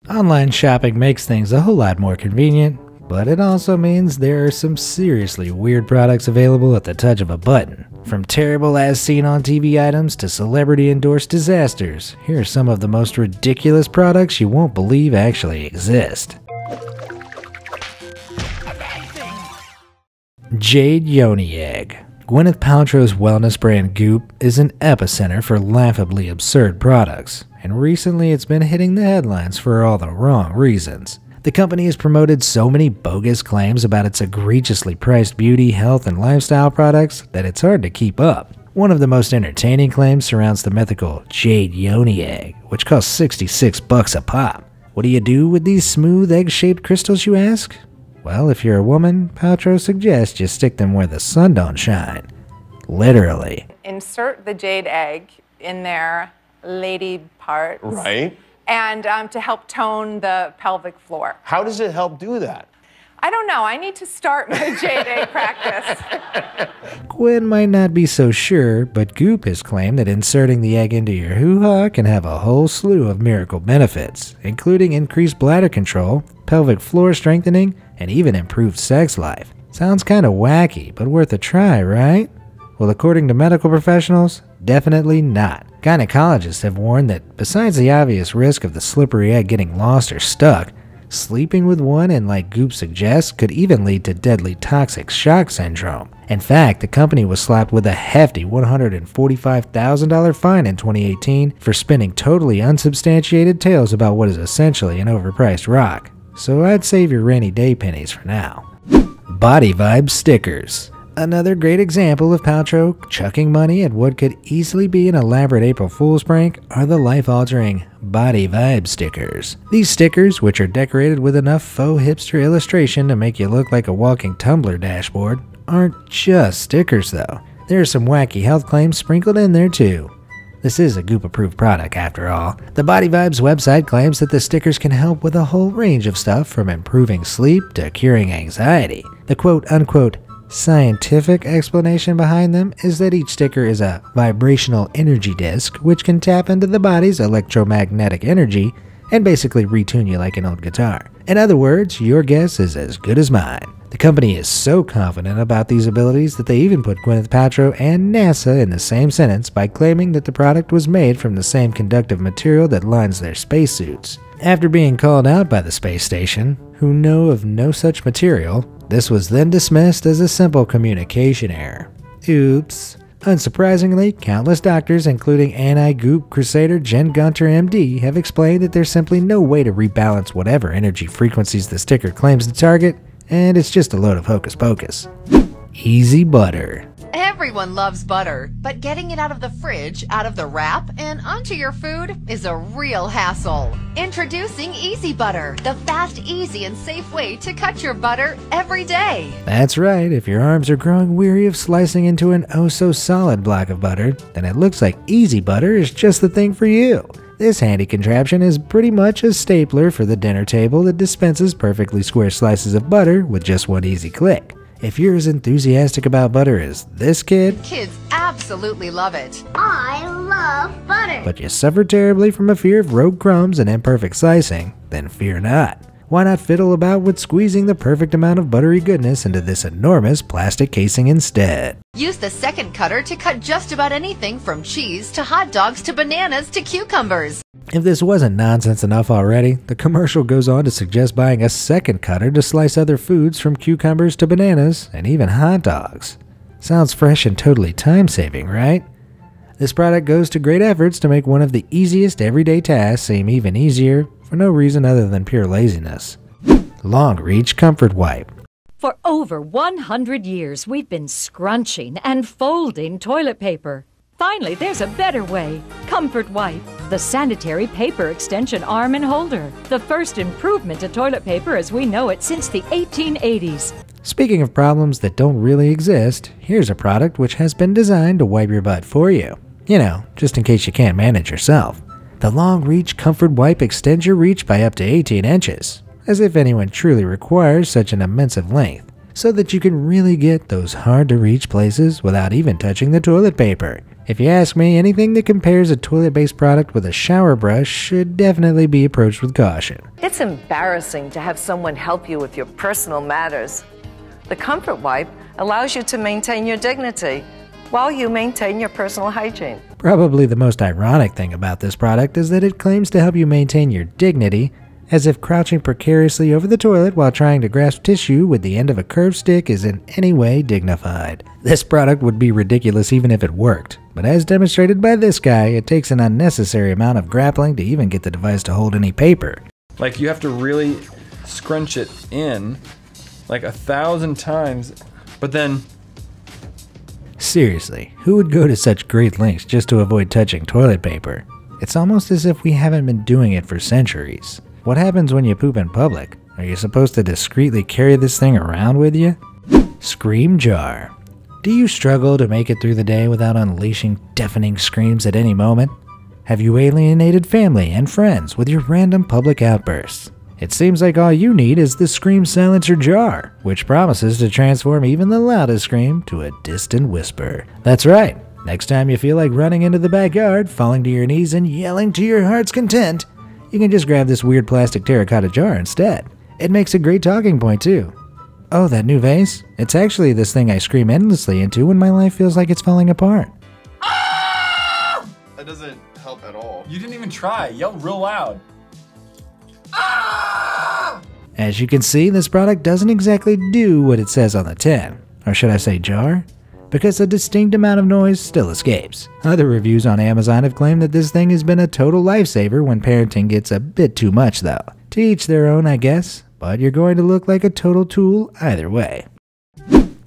Online shopping makes things a whole lot more convenient, but it also means there are some seriously weird products available at the touch of a button. From terrible as seen on TV items to celebrity endorsed disasters, here are some of the most ridiculous products you won't believe actually exist. Jade Yoni Egg. Gwyneth Paltrow's wellness brand Goop is an epicenter for laughably absurd products, and recently it's been hitting the headlines for all the wrong reasons. The company has promoted so many bogus claims about its egregiously priced beauty, health, and lifestyle products that it's hard to keep up. One of the most entertaining claims surrounds the mythical Jade Yoni Egg, which costs $66 a pop. What do you do with these smooth egg-shaped crystals, you ask? Well, if you're a woman, Paltrow suggests you stick them where the sun don't shine. Literally. Insert the jade egg in their lady parts. Right. And to help tone the pelvic floor. How does it help do that? I don't know. I need to start my jade egg practice. Gwen might not be so sure, but Goop has claimed that inserting the egg into your hoo-ha can have a whole slew of miracle benefits, including increased bladder control, pelvic floor strengthening, and even improved sex life. Sounds kinda wacky, but worth a try, right? Well, according to medical professionals, definitely not. Gynecologists have warned that besides the obvious risk of the slippery egg getting lost or stuck, sleeping with one, and like Goop suggests, could even lead to deadly toxic shock syndrome. In fact, the company was slapped with a hefty $145,000 fine in 2018 for spinning totally unsubstantiated tales about what is essentially an overpriced rock. So I'd save your rainy day pennies for now. Body Vibe Stickers. Another great example of Paltrow chucking money at what could easily be an elaborate April Fool's prank are the life-altering Body Vibe stickers. These stickers, which are decorated with enough faux hipster illustration to make you look like a walking Tumblr dashboard, aren't just stickers though. There are some wacky health claims sprinkled in there too. This is a Goop-approved product after all. The Body Vibes website claims that the stickers can help with a whole range of stuff from improving sleep to curing anxiety. The quote-unquote scientific explanation behind them is that each sticker is a vibrational energy disc which can tap into the body's electromagnetic energy and basically retune you like an old guitar. In other words, your guess is as good as mine. The company is so confident about these abilities that they even put Gwyneth Paltrow and NASA in the same sentence by claiming that the product was made from the same conductive material that lines their spacesuits. After being called out by the space station, who know of no such material, this was then dismissed as a simple communication error. Oops. Unsurprisingly, countless doctors, including anti-Goop crusader Jen Gunter MD, have explained that there's simply no way to rebalance whatever energy frequencies the sticker claims to target, and it's just a load of hocus pocus. Easy Butter. Everyone loves butter, but getting it out of the fridge, out of the wrap, and onto your food is a real hassle. Introducing Easy Butter, the fast, easy, and safe way to cut your butter every day. That's right, if your arms are growing weary of slicing into an oh-so-solid block of butter, then it looks like Easy Butter is just the thing for you. This handy contraption is pretty much a stapler for the dinner table that dispenses perfectly square slices of butter with just one easy click. If you're as enthusiastic about butter as this kid, kids absolutely love it. I love butter. But you suffer terribly from a fear of rogue crumbs and imperfect slicing, then fear not. Why not fiddle about with squeezing the perfect amount of buttery goodness into this enormous plastic casing instead? Use the second cutter to cut just about anything from cheese to hot dogs to bananas to cucumbers. If this wasn't nonsense enough already, the commercial goes on to suggest buying a second cutter to slice other foods from cucumbers to bananas and even hot dogs. Sounds fresh and totally time-saving, right? This product goes to great efforts to make one of the easiest everyday tasks seem even easier for no reason other than pure laziness. Long Reach Comfort Wipe. For over 100 years, we've been scrunching and folding toilet paper. Finally, there's a better way. Comfort Wipe, the sanitary paper extension arm and holder. The first improvement to toilet paper as we know it since the 1880s. Speaking of problems that don't really exist, here's a product which has been designed to wipe your butt for you. You know, just in case you can't manage yourself. The Long Reach Comfort Wipe extends your reach by up to 18 inches, as if anyone truly requires such an immense length. so that you can really get those hard to reach places without even touching the toilet paper. If you ask me, anything that compares a toilet-based product with a shower brush should definitely be approached with caution. It's embarrassing to have someone help you with your personal matters. The Comfort Wipe allows you to maintain your dignity while you maintain your personal hygiene. Probably the most ironic thing about this product is that it claims to help you maintain your dignity, as if crouching precariously over the toilet while trying to grasp tissue with the end of a curved stick is in any way dignified. This product would be ridiculous even if it worked, but as demonstrated by this guy, it takes an unnecessary amount of grappling to even get the device to hold any paper. Like, you have to really scrunch it in like 1,000 times, but then... Seriously, who would go to such great lengths just to avoid touching toilet paper? It's almost as if we haven't been doing it for centuries. What happens when you poop in public? Are you supposed to discreetly carry this thing around with you? Scream jar. Do you struggle to make it through the day without unleashing deafening screams at any moment? Have you alienated family and friends with your random public outbursts? It seems like all you need is the Scream Silencer Jar, which promises to transform even the loudest scream to a distant whisper. That's right. Next time you feel like running into the backyard, falling to your knees and yelling to your heart's content, you can just grab this weird plastic terracotta jar instead. It makes a great talking point too. Oh, that new vase? It's actually this thing I scream endlessly into when my life feels like it's falling apart. Ah! That doesn't help at all. You didn't even try. Yell real loud. Ah! As you can see, this product doesn't exactly do what it says on the tin. Or should I say jar? Because a distinct amount of noise still escapes. Other reviews on Amazon have claimed that this thing has been a total lifesaver when parenting gets a bit too much though. To each their own, I guess, but you're going to look like a total tool either way.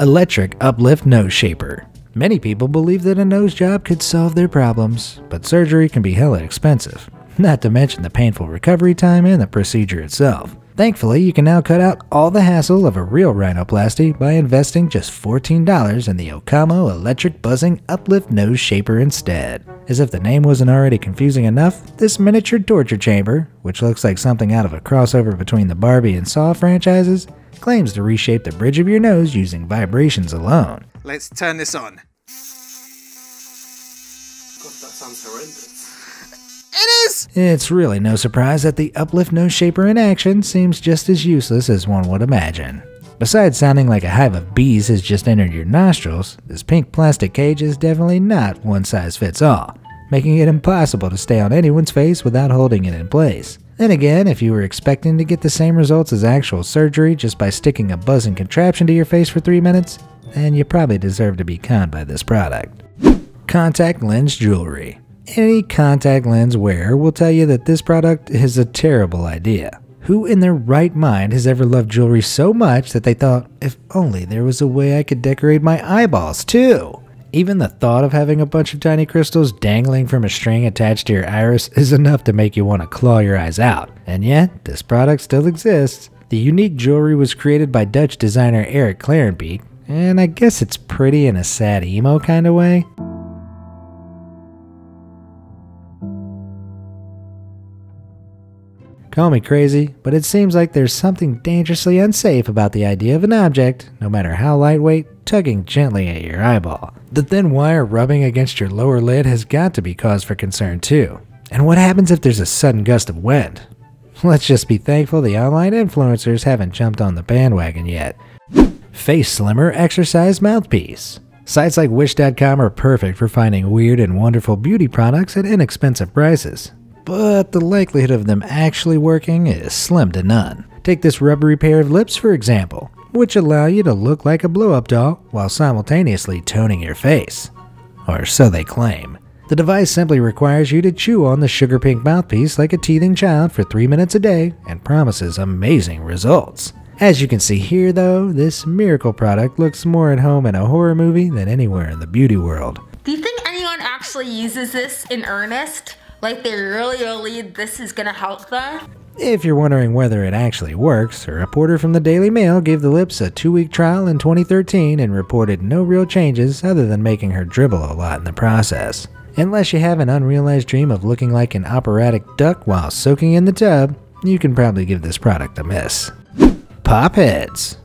Electric Uplift Nose Shaper. Many people believe that a nose job could solve their problems, but surgery can be hella expensive, not to mention the painful recovery time and the procedure itself. Thankfully, you can now cut out all the hassle of a real rhinoplasty by investing just $14 in the Camel Electric Buzzing Uplift Nose Shaper instead. As if the name wasn't already confusing enough, this miniature torture chamber, which looks like something out of a crossover between the Barbie and Saw franchises, claims to reshape the bridge of your nose using vibrations alone. Let's turn this on. God, that sounds horrendous. It is! It's really no surprise that the Uplift Nose Shaper in action seems just as useless as one would imagine. Besides sounding like a hive of bees has just entered your nostrils, this pink plastic cage is definitely not one size fits all, making it impossible to stay on anyone's face without holding it in place. Then again, if you were expecting to get the same results as actual surgery just by sticking a buzzing contraption to your face for 3 minutes, then you probably deserve to be conned by this product. Contact lens jewelry. Any contact lens wearer will tell you that this product is a terrible idea. Who in their right mind has ever loved jewelry so much that they thought, if only there was a way I could decorate my eyeballs too? Even the thought of having a bunch of tiny crystals dangling from a string attached to your iris is enough to make you want to claw your eyes out. And yet, this product still exists. The unique jewelry was created by Dutch designer Eric Clarenbeek, and I guess it's pretty in a sad emo kind of way. Call me crazy, but it seems like there's something dangerously unsafe about the idea of an object, no matter how lightweight, tugging gently at your eyeball. The thin wire rubbing against your lower lid has got to be cause for concern too. And what happens if there's a sudden gust of wind? Let's just be thankful the online influencers haven't jumped on the bandwagon yet. Face Slimmer Exercise Mouthpiece. Sites like Wish.com are perfect for finding weird and wonderful beauty products at inexpensive prices. But the likelihood of them actually working is slim to none. Take this rubbery pair of lips for example, which allow you to look like a blow-up doll while simultaneously toning your face. Or so they claim. The device simply requires you to chew on the sugar pink mouthpiece like a teething child for 3 minutes a day and promises amazing results. As you can see here though, this miracle product looks more at home in a horror movie than anywhere in the beauty world. Do you think anyone actually uses this in earnest? Like they really believe this is gonna help them? If you're wondering whether it actually works, a reporter from the Daily Mail gave the lips a 2-week trial in 2013 and reported no real changes other than making her dribble a lot in the process. Unless you have an unrealized dream of looking like an operatic duck while soaking in the tub, you can probably give this product a miss. Pop heads.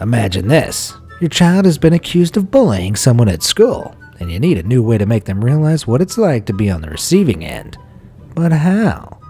Imagine this. Your child has been accused of bullying someone at school, and you need a new way to make them realize what it's like to be on the receiving end. But how?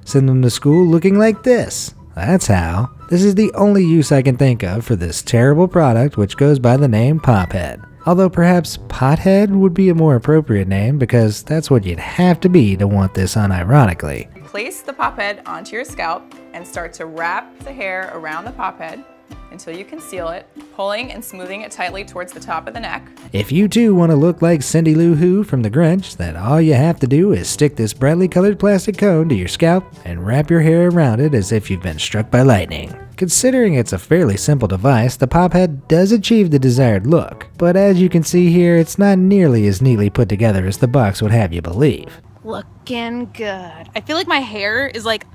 Send them to school looking like this. That's how. This is the only use I can think of for this terrible product, which goes by the name POPHEAD. Although perhaps POTHEAD would be a more appropriate name, because that's what you'd have to be to want this unironically. Place the POPHEAD onto your scalp and start to wrap the hair around the POPHEAD until you can seal it, pulling and smoothing it tightly towards the top of the neck. If you too want to look like Cindy Lou Who from The Grinch, then all you have to do is stick this brightly colored plastic cone to your scalp and wrap your hair around it as if you've been struck by lightning. Considering it's a fairly simple device, the POPHEAD does achieve the desired look, but as you can see here, it's not nearly as neatly put together as the box would have you believe. Looking good. I feel like my hair is like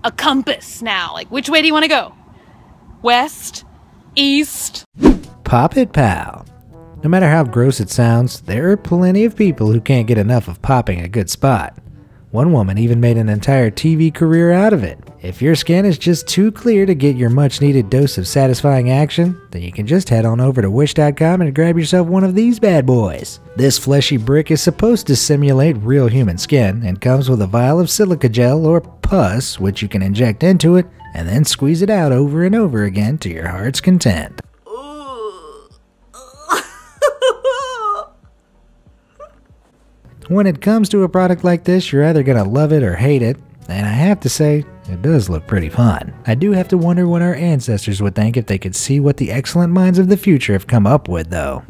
a compass now. Like, which way do you want to go? West? East? Pop it, pal. No matter how gross it sounds, there are plenty of people who can't get enough of popping a good spot. One woman even made an entire TV career out of it. If your skin is just too clear to get your much needed dose of satisfying action, then you can just head on over to wish.com and grab yourself one of these bad boys. This fleshy brick is supposed to simulate real human skin and comes with a vial of silica gel or pus, which you can inject into it and then squeeze it out over and over again to your heart's content. When it comes to a product like this, you're either gonna love it or hate it, and I have to say, it does look pretty fun. I do have to wonder what our ancestors would think if they could see what the excellent minds of the future have come up with though.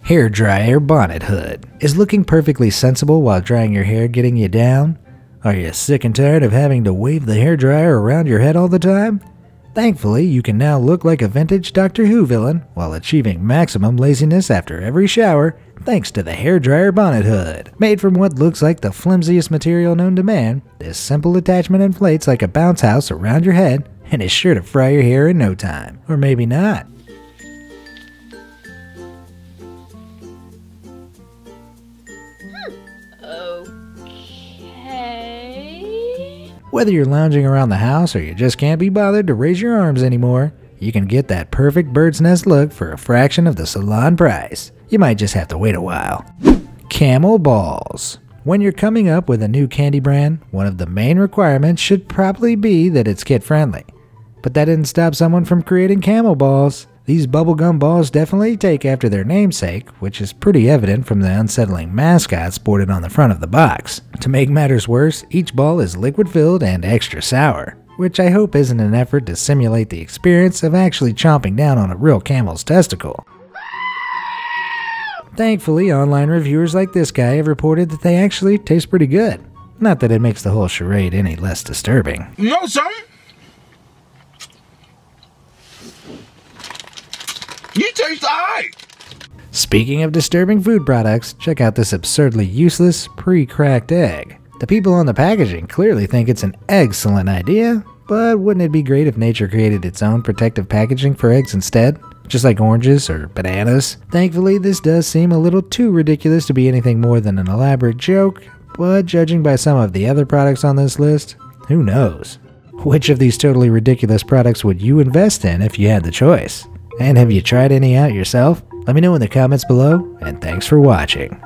Hairdryer bonnet hood. Is looking perfectly sensible while drying your hair getting you down? Are you sick and tired of having to wave the hairdryer around your head all the time? Thankfully, you can now look like a vintage Doctor Who villain while achieving maximum laziness after every shower thanks to the hairdryer bonnet hood. Made from what looks like the flimsiest material known to man, this simple attachment inflates like a bounce house around your head and is sure to fry your hair in no time. Or maybe not. Whether you're lounging around the house or you just can't be bothered to raise your arms anymore, you can get that perfect bird's nest look for a fraction of the salon price. You might just have to wait a while. Camel balls. When you're coming up with a new candy brand, one of the main requirements should probably be that it's kid friendly. But that didn't stop someone from creating camel balls. These bubblegum balls definitely take after their namesake, which is pretty evident from the unsettling mascot sported on the front of the box. To make matters worse, each ball is liquid-filled and extra sour, which I hope isn't an effort to simulate the experience of actually chomping down on a real camel's testicle. Thankfully, online reviewers like this guy have reported that they actually taste pretty good. Not that it makes the whole charade any less disturbing. No, sir. You taste alright. Speaking of disturbing food products, check out this absurdly useless, pre-cracked egg. The people on the packaging clearly think it's an excellent idea, but wouldn't it be great if nature created its own protective packaging for eggs instead? Just like oranges or bananas? Thankfully, this does seem a little too ridiculous to be anything more than an elaborate joke, but judging by some of the other products on this list, who knows? Which of these totally ridiculous products would you invest in if you had the choice? And have you tried any out yourself? Let me know in the comments below, and thanks for watching.